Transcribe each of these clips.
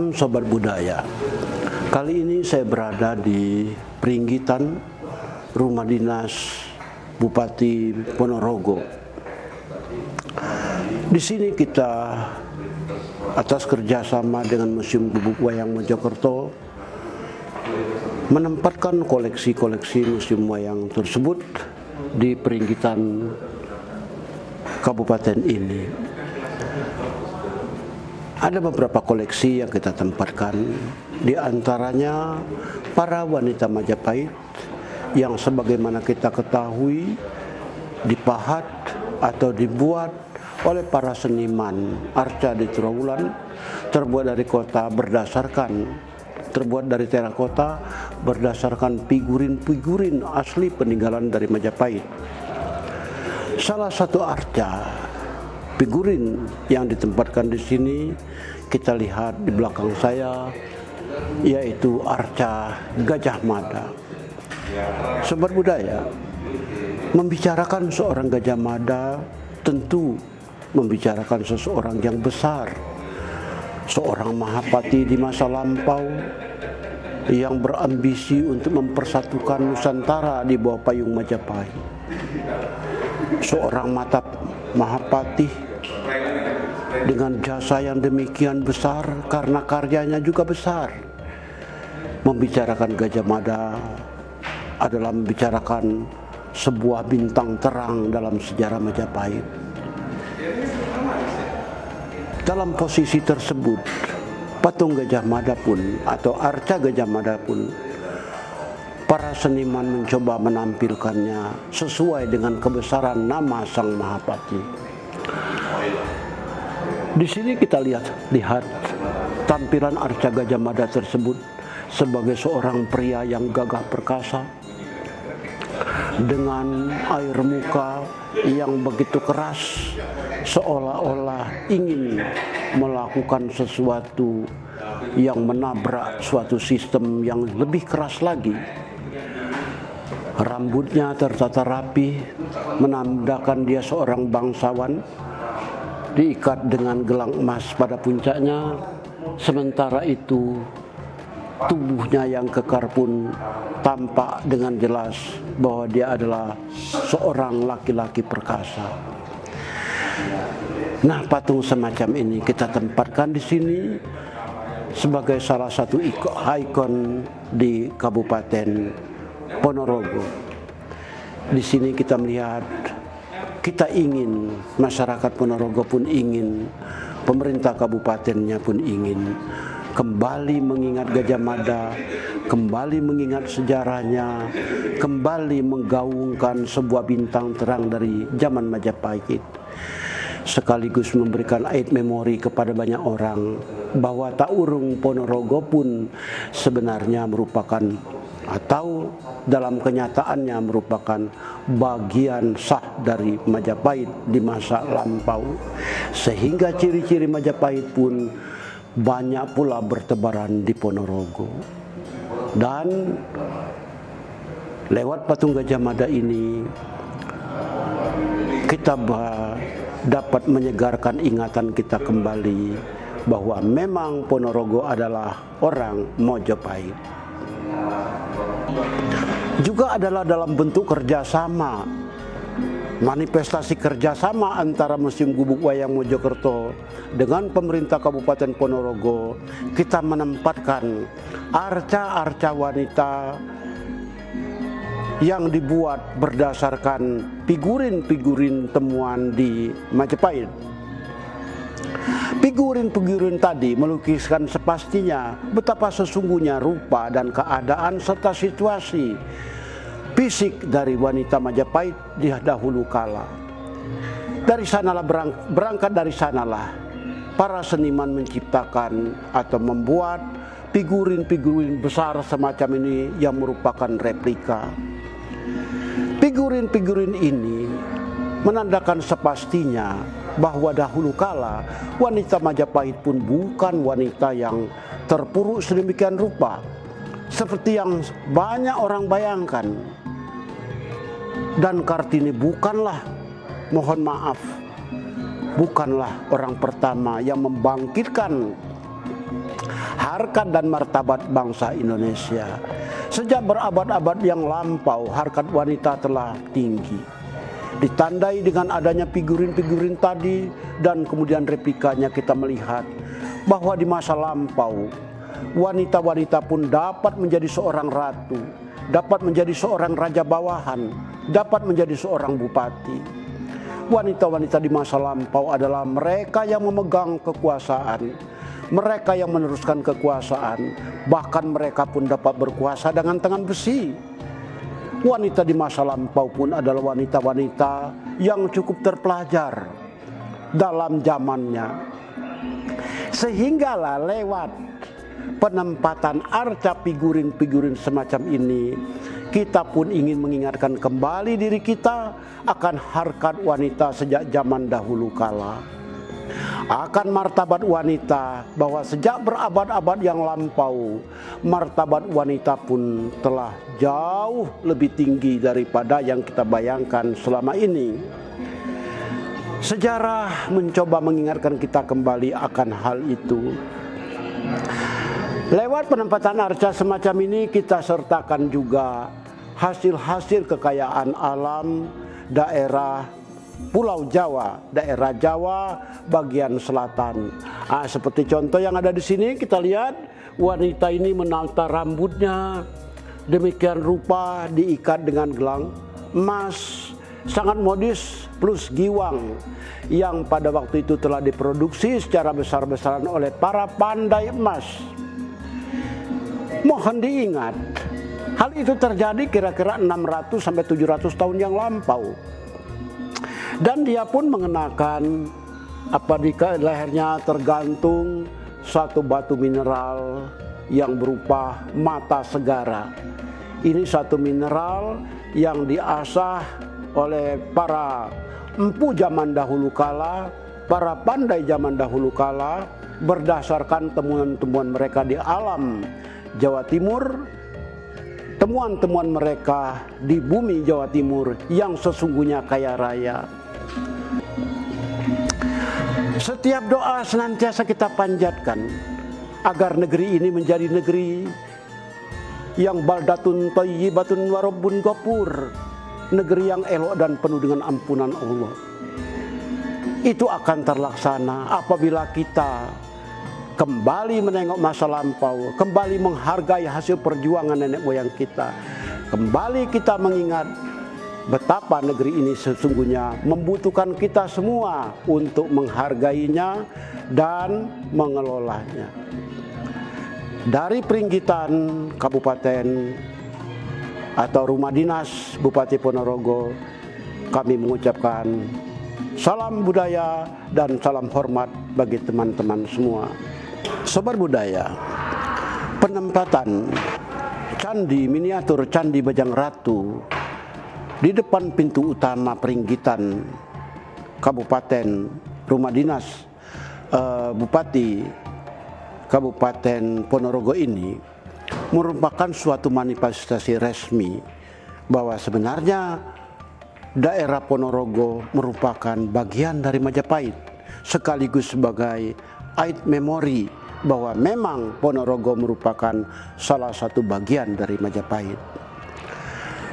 Salam Sobat Budaya. Kali ini saya berada di Pringgitan, Rumah Dinas Bupati Ponorogo. Di sini kita atas kerjasama dengan Museum Gubuk Wayang Mojokerto menempatkan koleksi-koleksi museum wayang tersebut di Pringgitan Kabupaten ini. Ada beberapa koleksi yang kita tempatkan, di antaranya para wanita Majapahit yang sebagaimana kita ketahui dipahat atau dibuat oleh para seniman arca di Trawulan, terbuat dari terakota berdasarkan figurin-figurin asli peninggalan dari Majapahit. Salah satu arca figurin yang ditempatkan di sini kita lihat di belakang saya, yaitu arca Gajah Mada. Sobat Budaya, membicarakan seorang Gajah Mada tentu membicarakan seseorang yang besar, seorang Mahapati di masa lampau yang berambisi untuk mempersatukan Nusantara di bawah payung Majapahit. Seorang Mahapati dengan jasa yang demikian besar karena karyanya juga besar. Membicarakan Gajah Mada adalah membicarakan sebuah bintang terang dalam sejarah Majapahit. Dalam posisi tersebut, patung Gajah Mada pun atau arca Gajah Mada pun, para seniman mencoba menampilkannya sesuai dengan kebesaran nama Sang Mahapati. Di sini kita lihat tampilan arca Gajah Mada tersebut sebagai seorang pria yang gagah perkasa dengan air muka yang begitu keras, seolah-olah ingin melakukan sesuatu yang menabrak suatu sistem yang lebih keras lagi. Rambutnya tertata rapi, menandakan dia seorang bangsawan, diikat dengan gelang emas pada puncaknya. Sementara itu tubuhnya yang kekar pun tampak dengan jelas bahwa dia adalah seorang laki-laki perkasa. Nah, patung semacam ini kita tempatkan di sini sebagai salah satu ikon di Kabupaten Ponorogo. Di sini kita melihat, kita ingin, masyarakat Ponorogo pun ingin, pemerintah kabupatennya pun ingin kembali mengingat Gajah Mada, kembali mengingat sejarahnya, kembali menggaungkan sebuah bintang terang dari zaman Majapahit, sekaligus memberikan aid memori kepada banyak orang bahwa Taurung Ponorogo pun sebenarnya merupakan atau dalam kenyataannya merupakan bagian sah dari Majapahit di masa lampau, sehingga ciri-ciri Majapahit pun banyak pula bertebaran di Ponorogo. Dan lewat patung Gajah Mada ini kita dapat menyegarkan ingatan kita kembali bahwa memang Ponorogo adalah orang Mojopahit. Juga adalah dalam bentuk kerjasama, manifestasi kerjasama antara Museum Gubuk Wayang Mojokerto dengan pemerintah Kabupaten Ponorogo. Kita menempatkan arca-arca wanita yang dibuat berdasarkan figurin-figurin temuan di Majapahit. Figurin-figurin tadi melukiskan sepastinya betapa sesungguhnya rupa dan keadaan serta situasi fisik dari wanita Majapahit di dahulu kala. Dari sanalah berangkat dari sanalah para seniman menciptakan atau membuat figurin-figurin besar semacam ini yang merupakan replika. Figurin-figurin ini menandakan sepastinya bahwa dahulu kala wanita Majapahit pun bukan wanita yang terpuruk sedemikian rupa seperti yang banyak orang bayangkan. Dan Kartini bukanlah, mohon maaf, bukanlah orang pertama yang membangkitkan harkat dan martabat bangsa Indonesia. Sejak berabad-abad yang lampau, harkat wanita telah tinggi. Ditandai dengan adanya figurin-figurin tadi dan kemudian replikanya, kita melihat bahwa di masa lampau wanita-wanita pun dapat menjadi seorang ratu, dapat menjadi seorang raja bawahan, dapat menjadi seorang bupati. Wanita-wanita di masa lampau adalah mereka yang memegang kekuasaan, mereka yang meneruskan kekuasaan, bahkan mereka pun dapat berkuasa dengan tangan besi. Wanita di masa lampau pun adalah wanita-wanita yang cukup terpelajar dalam zamannya. Sehinggalah lewat penempatan arca figurin-figurin semacam ini, kita pun ingin mengingatkan kembali diri kita akan harkat wanita sejak zaman dahulu kala, akan martabat wanita, bahwa sejak berabad-abad yang lampau, martabat wanita pun telah jauh lebih tinggi daripada yang kita bayangkan selama ini. Sejarah mencoba mengingatkan kita kembali akan hal itu. Lewat penempatan arca semacam ini, kita sertakan juga hasil-hasil kekayaan alam daerah Pulau Jawa, daerah Jawa bagian selatan. Seperti contoh yang ada di sini, kita lihat wanita ini menata rambutnya demikian rupa, diikat dengan gelang emas, sangat modis, plus giwang yang pada waktu itu telah diproduksi secara besar-besaran oleh para pandai emas. Mohon diingat, hal itu terjadi kira-kira 600 sampai 700 tahun yang lampau. Dan dia pun mengenakan di lehernya tergantung satu batu mineral yang berupa mata segara. Ini satu mineral yang diasah oleh para empu zaman dahulu kala, para pandai zaman dahulu kala, berdasarkan temuan-temuan mereka di alam Jawa Timur, temuan-temuan mereka di bumi Jawa Timur yang sesungguhnya kaya raya. Setiap doa senantiasa kita panjatkan agar negeri ini menjadi negeri yang baldatun thayyibatun wa rabbun ghafur, negeri yang elok dan penuh dengan ampunan Allah. Itu akan terlaksana apabila kita kembali menengok masa lampau, kembali menghargai hasil perjuangan nenek moyang kita, kembali kita mengingat betapa negeri ini sesungguhnya membutuhkan kita semua untuk menghargainya dan mengelolanya. Dari Peringgitan Kabupaten atau Rumah Dinas Bupati Ponorogo, kami mengucapkan salam budaya dan salam hormat bagi teman-teman semua. Sobat budaya, penempatan candi miniatur Candi Bajang Ratu di depan pintu utama Peringgitan Kabupaten Rumah Dinas Bupati Kabupaten Ponorogo ini merupakan suatu manifestasi resmi bahwa sebenarnya daerah Ponorogo merupakan bagian dari Majapahit, sekaligus sebagai aid memori bahwa memang Ponorogo merupakan salah satu bagian dari Majapahit.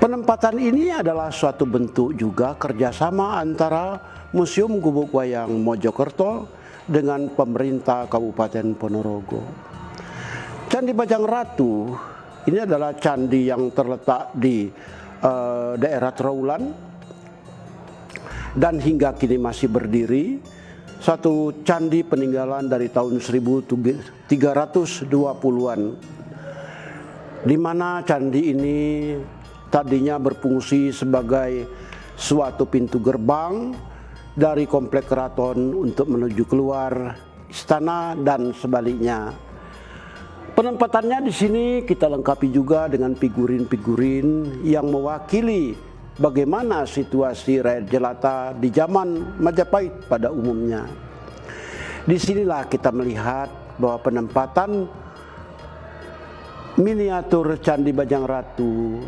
Penempatan ini adalah suatu bentuk juga kerjasama antara Museum Gubuk Wayang Mojokerto dengan pemerintah Kabupaten Ponorogo. Candi Bajang Ratu ini adalah candi yang terletak di daerah Trowulan dan hingga kini masih berdiri. Satu candi peninggalan dari tahun 1320-an, di mana candi ini tadinya berfungsi sebagai suatu pintu gerbang dari komplek keraton untuk menuju keluar istana dan sebaliknya. Penempatannya di sini kita lengkapi juga dengan figurin-figurin yang mewakili bagaimana situasi rakyat jelata di zaman Majapahit pada umumnya. Disinilah kita melihat bahwa penempatan miniatur Candi Bajang Ratu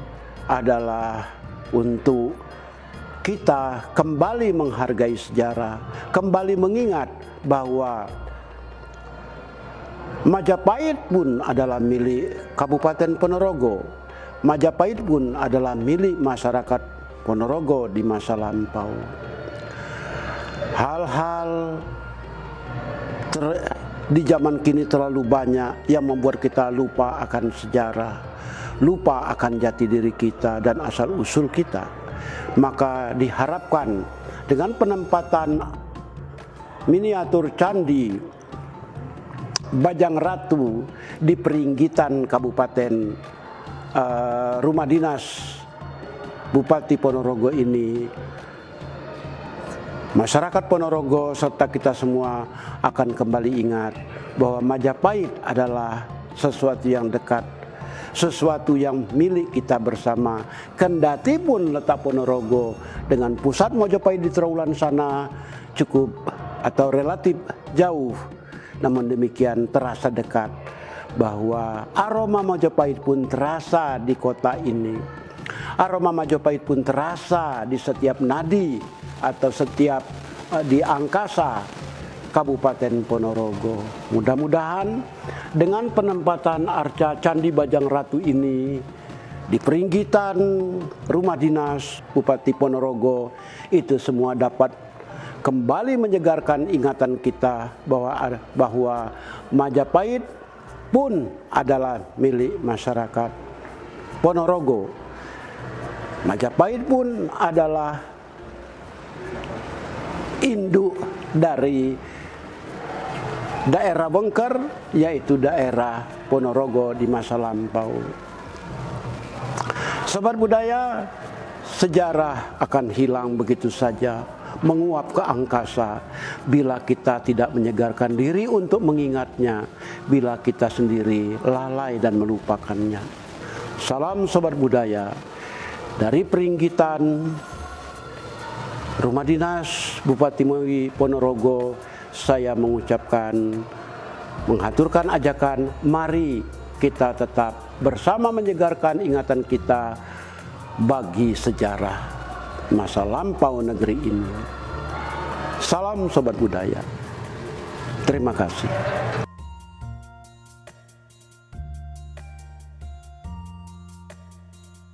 adalah untuk kita kembali menghargai sejarah, kembali mengingat bahwa Majapahit pun adalah milik Kabupaten Ponorogo. Majapahit pun adalah milik masyarakat Ponorogo di masa lampau. Hal-hal di zaman kini terlalu banyak yang membuat kita lupa akan sejarah, lupa akan jati diri kita dan asal-usul kita. Maka diharapkan dengan penempatan miniatur candi Bajang Ratu di peringgitan Kabupaten Rumah Dinas Bupati Ponorogo ini, masyarakat Ponorogo serta kita semua akan kembali ingat bahwa Majapahit adalah sesuatu yang dekat, sesuatu yang milik kita bersama. Kendati pun letak Ponorogo dengan pusat Majapahit di Trowulan sana cukup atau relatif jauh, namun demikian terasa dekat, bahwa aroma Majapahit pun terasa di kota ini. Aroma Majapahit pun terasa di setiap nadi atau setiap di angkasa Kabupaten Ponorogo. Mudah-mudahan dengan penempatan arca Candi Bajang Ratu ini di peringgitan Rumah Dinas Bupati Ponorogo, itu semua dapat kembali menyegarkan ingatan kita bahwa Majapahit pun adalah milik masyarakat Ponorogo. Majapahit pun adalah induk dari daerah Bengker, yaitu daerah Ponorogo di masa lampau. Sobat budaya, sejarah akan hilang begitu saja, menguap ke angkasa bila kita tidak menyegarkan diri untuk mengingatnya, bila kita sendiri lalai dan melupakannya. Salam sobat budaya dari peringgitan Rumah Dinas Bupati Ponorogo. Saya menghaturkan ajakan, mari kita tetap bersama menyegarkan ingatan kita bagi sejarah masa lampau negeri ini. Salam sobat budaya. Terima kasih.